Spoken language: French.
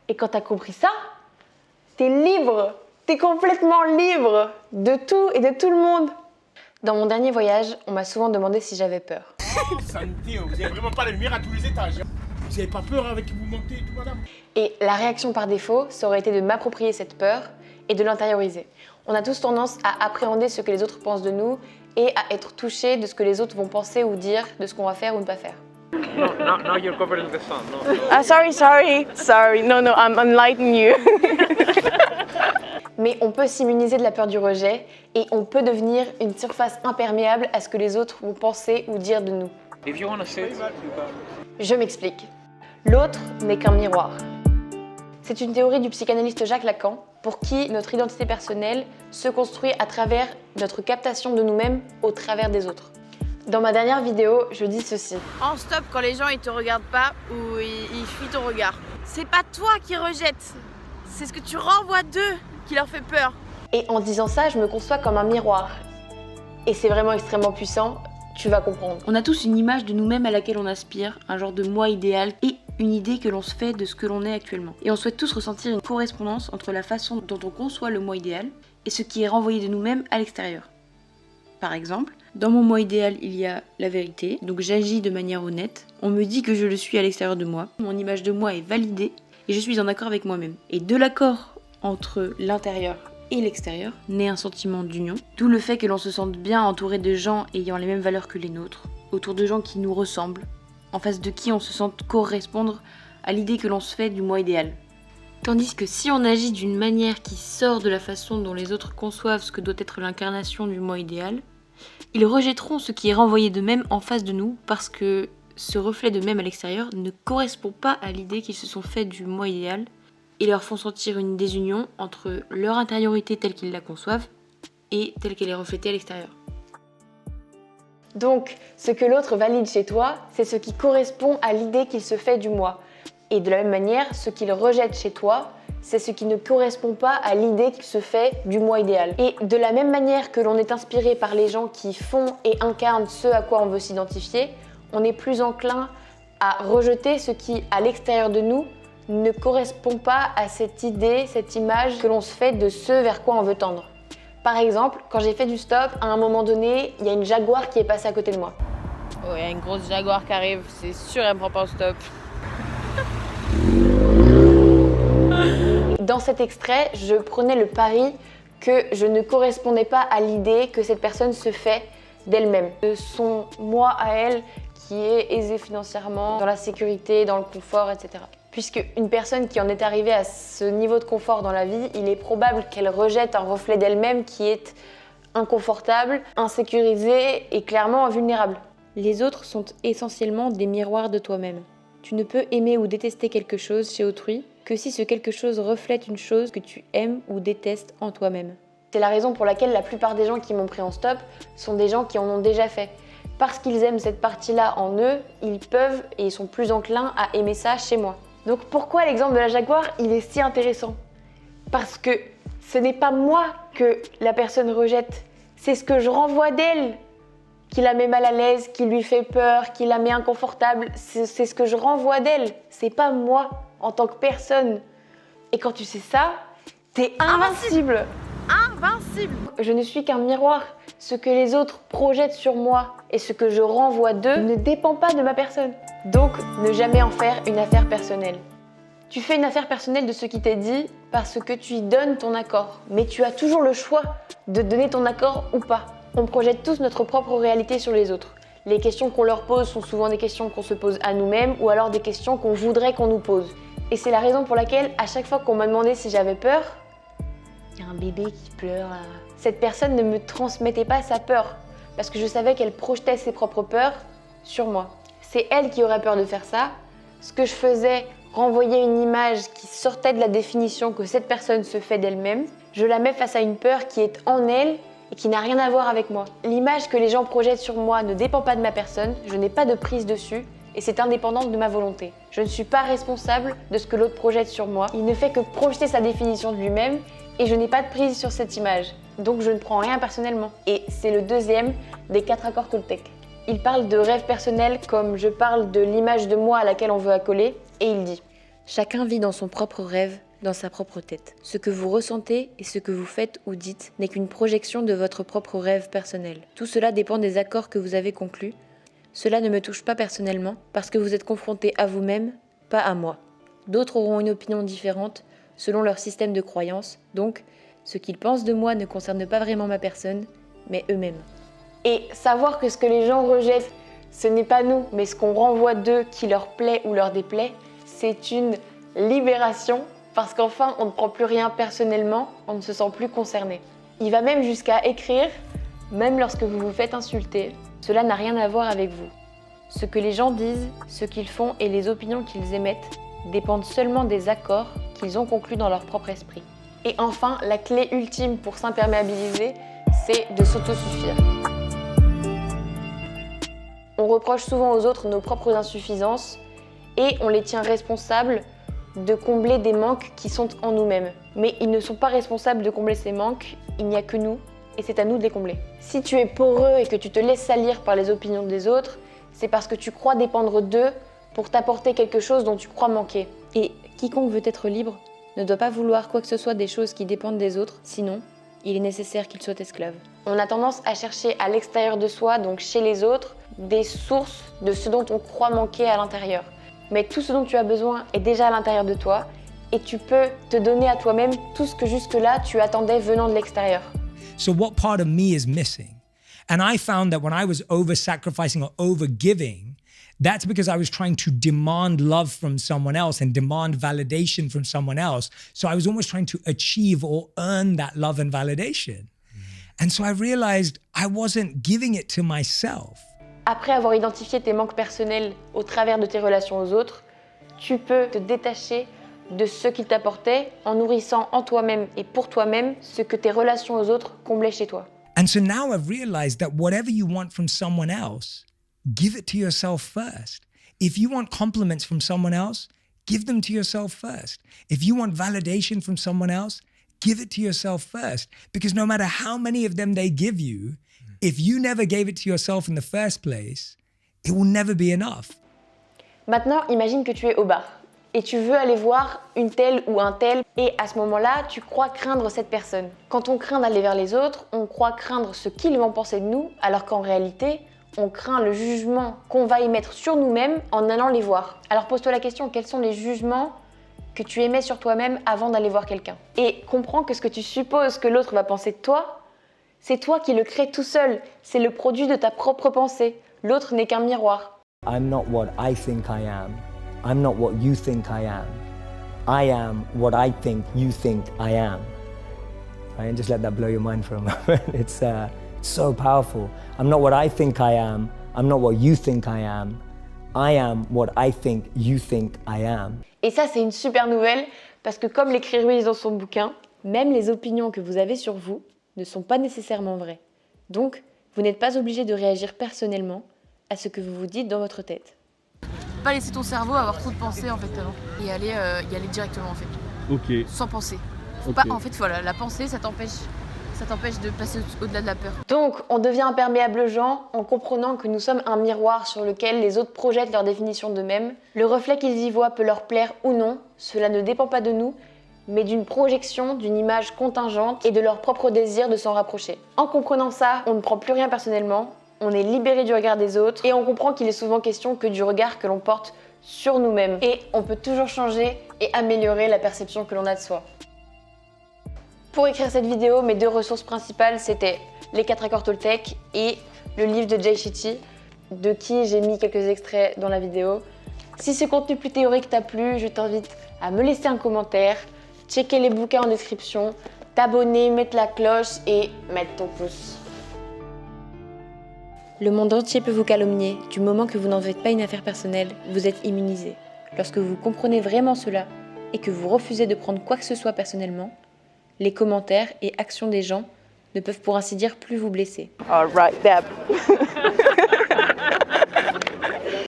Et quand t'as compris ça, t'es libre. T'es complètement libre de tout et de tout le monde. Dans mon dernier voyage, on m'a souvent demandé si j'avais peur. Oh, santé, vous n'avez vraiment pas les lumières à tous les étages. Vous n'avez pas peur avec qui vous montez et tout, madame? Et la réaction par défaut, ça aurait été de m'approprier cette peur et de l'intérioriser. On a tous tendance à appréhender ce que les autres pensent de nous et à être touchés de ce que les autres vont penser ou dire, de ce qu'on va faire ou ne pas faire. No, now you're covered in the sun. No. Sorry. No, I'm enlightening you. Mais on peut s'immuniser de la peur du rejet et on peut devenir une surface imperméable à ce que les autres vont penser ou dire de nous. If you want to sit, Je m'explique. L'autre n'est qu'un miroir. C'est une théorie du psychanalyste Jacques Lacan pour qui notre identité personnelle se construit à travers notre captation de nous-mêmes au travers des autres. Dans ma dernière vidéo, je dis ceci. En stop quand les gens ils te regardent pas ou ils fuient ton regard. C'est pas toi qui rejettes, c'est ce que tu renvoies d'eux qui leur fait peur. Et en disant ça, je me conçois comme un miroir. Et c'est vraiment extrêmement puissant, tu vas comprendre. On a tous une image de nous-mêmes à laquelle on aspire, un genre de moi idéal et une idée que l'on se fait de ce que l'on est actuellement. Et on souhaite tous ressentir une correspondance entre la façon dont on conçoit le moi idéal et ce qui est renvoyé de nous-mêmes à l'extérieur. Par exemple, dans mon moi idéal, il y a la vérité, donc j'agis de manière honnête. On me dit que je le suis à l'extérieur de moi. Mon image de moi est validée et je suis en accord avec moi-même. Et de l'accord entre l'intérieur et l'extérieur naît un sentiment d'union, d'où le fait que l'on se sente bien entouré de gens ayant les mêmes valeurs que les nôtres, autour de gens qui nous ressemblent, en face de qui on se sente correspondre à l'idée que l'on se fait du moi idéal. Tandis que si on agit d'une manière qui sort de la façon dont les autres conçoivent ce que doit être l'incarnation du moi idéal, ils rejetteront ce qui est renvoyé d'eux-mêmes en face de nous parce que ce reflet d'eux-mêmes à l'extérieur ne correspond pas à l'idée qu'ils se sont fait du moi idéal et leur font sentir une désunion entre leur intériorité telle qu'ils la conçoivent et telle qu'elle est reflétée à l'extérieur. Donc, ce que l'autre valide chez toi, c'est ce qui correspond à l'idée qu'il se fait du moi. Et de la même manière, ce qu'il rejette chez toi, c'est ce qui ne correspond pas à l'idée qu'il se fait du moi idéal. Et de la même manière que l'on est inspiré par les gens qui font et incarnent ce à quoi on veut s'identifier, on est plus enclin à rejeter ce qui, à l'extérieur de nous, ne correspond pas à cette idée, cette image que l'on se fait de ce vers quoi on veut tendre. Par exemple, quand j'ai fait du stop, à un moment donné, il y a une jaguar qui est passée à côté de moi. Oh, il y a une grosse jaguar qui arrive, c'est sûr elle me prend pas au stop. Dans cet extrait, je prenais le pari que je ne correspondais pas à l'idée que cette personne se fait d'elle-même, de son moi à elle qui est aisé financièrement, dans la sécurité, dans le confort, etc. Puisque une personne qui en est arrivée à ce niveau de confort dans la vie, il est probable qu'elle rejette un reflet d'elle-même qui est inconfortable, insécurisé et clairement vulnérable. Les autres sont essentiellement des miroirs de toi-même. Tu ne peux aimer ou détester quelque chose chez autrui que si ce quelque chose reflète une chose que tu aimes ou détestes en toi-même. C'est la raison pour laquelle la plupart des gens qui m'ont pris en stop sont des gens qui en ont déjà fait. Parce qu'ils aiment cette partie-là en eux, ils peuvent et ils sont plus enclins à aimer ça chez moi. Donc pourquoi l'exemple de la jaguar, il est si intéressant? Parce que ce n'est pas moi que la personne rejette, c'est ce que je renvoie d'elle qui la met mal à l'aise, qui lui fait peur, qui la met inconfortable. C'est ce que je renvoie d'elle, c'est pas moi en tant que personne. Et quand tu sais ça, t'es invincible. Invincible. Je ne suis qu'un miroir. Ce que les autres projettent sur moi et ce que je renvoie d'eux ne dépend pas de ma personne. Donc, ne jamais en faire une affaire personnelle. Tu fais une affaire personnelle de ce qui t'est dit parce que tu y donnes ton accord. Mais tu as toujours le choix de donner ton accord ou pas. On projette tous notre propre réalité sur les autres. Les questions qu'on leur pose sont souvent des questions qu'on se pose à nous-mêmes ou alors des questions qu'on voudrait qu'on nous pose. Et c'est la raison pour laquelle, à chaque fois qu'on m'a demandé si j'avais peur, il y a un bébé qui pleure là. Cette personne ne me transmettait pas sa peur parce que je savais qu'elle projetait ses propres peurs sur moi. C'est elle qui aurait peur de faire ça. Ce que je faisais, renvoyer une image qui sortait de la définition que cette personne se fait d'elle-même. Je la mets face à une peur qui est en elle et qui n'a rien à voir avec moi. L'image que les gens projettent sur moi ne dépend pas de ma personne, je n'ai pas de prise dessus et c'est indépendant de ma volonté. Je ne suis pas responsable de ce que l'autre projette sur moi. Il ne fait que projeter sa définition de lui-même et je n'ai pas de prise sur cette image. Donc je ne prends rien personnellement. Et c'est le deuxième des 4 accords Toltec. Il parle de rêve personnel comme je parle de l'image de moi à laquelle on veut accoler et il dit: Chacun vit dans son propre rêve, dans sa propre tête. Ce que vous ressentez et ce que vous faites ou dites n'est qu'une projection de votre propre rêve personnel. Tout cela dépend des accords que vous avez conclus. Cela ne me touche pas personnellement parce que vous êtes confronté à vous-même, pas à moi. D'autres auront une opinion différente selon leur système de croyance, donc ce qu'ils pensent de moi ne concerne pas vraiment ma personne, mais eux-mêmes. Et savoir que ce que les gens rejettent, ce n'est pas nous, mais ce qu'on renvoie d'eux qui leur plaît ou leur déplaît, c'est une libération parce qu'enfin, on ne prend plus rien personnellement, on ne se sent plus concerné. Il va même jusqu'à écrire, même lorsque vous vous faites insulter, cela n'a rien à voir avec vous. Ce que les gens disent, ce qu'ils font et les opinions qu'ils émettent dépendent seulement des accords qu'ils ont conclus dans leur propre esprit. Et enfin, la clé ultime pour s'imperméabiliser, c'est de s'autosuffire. On reproche souvent aux autres nos propres insuffisances et on les tient responsables de combler des manques qui sont en nous-mêmes. Mais ils ne sont pas responsables de combler ces manques, il n'y a que nous et c'est à nous de les combler. Si tu es poreux et que tu te laisses salir par les opinions des autres, c'est parce que tu crois dépendre d'eux pour t'apporter quelque chose dont tu crois manquer. Et quiconque veut être libre ne doit pas vouloir quoi que ce soit des choses qui dépendent des autres, sinon il est nécessaire qu'il soit esclave. On a tendance à chercher à l'extérieur de soi, donc chez les autres, des sources de ce dont on croit manquer à l'intérieur. Mais tout ce dont tu as besoin est déjà à l'intérieur de toi et tu peux te donner à toi-même tout ce que jusque-là tu attendais venant de l'extérieur. So what part of me is missing? And I found that when I was over-sacrificing or over-giving, that's because I was trying to demand love from someone else and demand validation from someone else. So I was almost trying to achieve or earn that love and validation. And so I realized I wasn't giving it to myself. Après avoir identifié tes manques personnels au travers de tes relations aux autres, tu peux te détacher de ce qu'ils t'apportaient en nourrissant en toi-même et pour toi-même ce que tes relations aux autres comblaient chez toi. And so now I've realized that whatever you want from someone else, give it to yourself first. If you want compliments from someone else, give them to yourself first. If you want validation from someone else, give it to yourself first. Because no matter how many of them they give you, if you never gave it to yourself in the first place, it will never be enough. Maintenant, imagine que tu es au bar et tu veux aller voir une telle ou un tel et à ce moment-là, tu crois craindre cette personne. Quand on craint d'aller vers les autres, on croit craindre ce qu'ils vont penser de nous, alors qu'en réalité, on craint le jugement qu'on va émettre sur nous-mêmes en allant les voir. Alors pose-toi la question, quels sont les jugements que tu émets sur toi-même avant d'aller voir quelqu'un? Et comprends que ce que tu supposes que l'autre va penser de toi, c'est toi qui le crée tout seul. C'est le produit de ta propre pensée. L'autre n'est qu'un miroir. I'm not what I think I am. I'm not what you think I am. I am what I think you think I am. Right? And just let that blow your mind for a moment. It's so powerful. I'm not what I think I am. I'm not what you think I am. I am what I think you think I am. Et ça, c'est une super nouvelle parce que comme l'écrit Ruiz dans son bouquin, Même les opinions que vous avez sur vous ne sont pas nécessairement vraies. Donc, vous n'êtes pas obligé de réagir personnellement à ce que vous vous dites dans votre tête. Pas laisser ton cerveau avoir trop de pensées en fait avant et y aller directement en fait. Ok. Sans penser. Ok. Pas, en fait voilà, la pensée ça t'empêche de passer au-delà de la peur. donc on devient imperméable aux gens en comprenant que nous sommes un miroir sur lequel les autres projettent leur définition d'eux-mêmes. Le reflet qu'ils y voient peut leur plaire ou non, cela ne dépend pas de nous, mais d'une projection, d'une image contingente et de leur propre désir de s'en rapprocher. En comprenant ça, on ne prend plus rien personnellement, on est libéré du regard des autres et on comprend qu'il est souvent question que du regard que l'on porte sur nous-mêmes. Et on peut toujours changer et améliorer la perception que l'on a de soi. Pour écrire cette vidéo, mes deux ressources principales, c'était les 4 accords Toltec et le livre de Jay Shetty, de qui j'ai mis quelques extraits dans la vidéo. Si ce contenu plus théorique t'a plu, je t'invite à me laisser un commentaire, checker les bouquins en description, t'abonner, mettre la cloche et mettre ton pouce. Le monde entier peut vous calomnier, du moment que vous n'en faites pas une affaire personnelle, vous êtes immunisé. Lorsque vous comprenez vraiment cela et que vous refusez de prendre quoi que ce soit personnellement, les commentaires et actions des gens ne peuvent pour ainsi dire plus vous blesser. All right, Deb.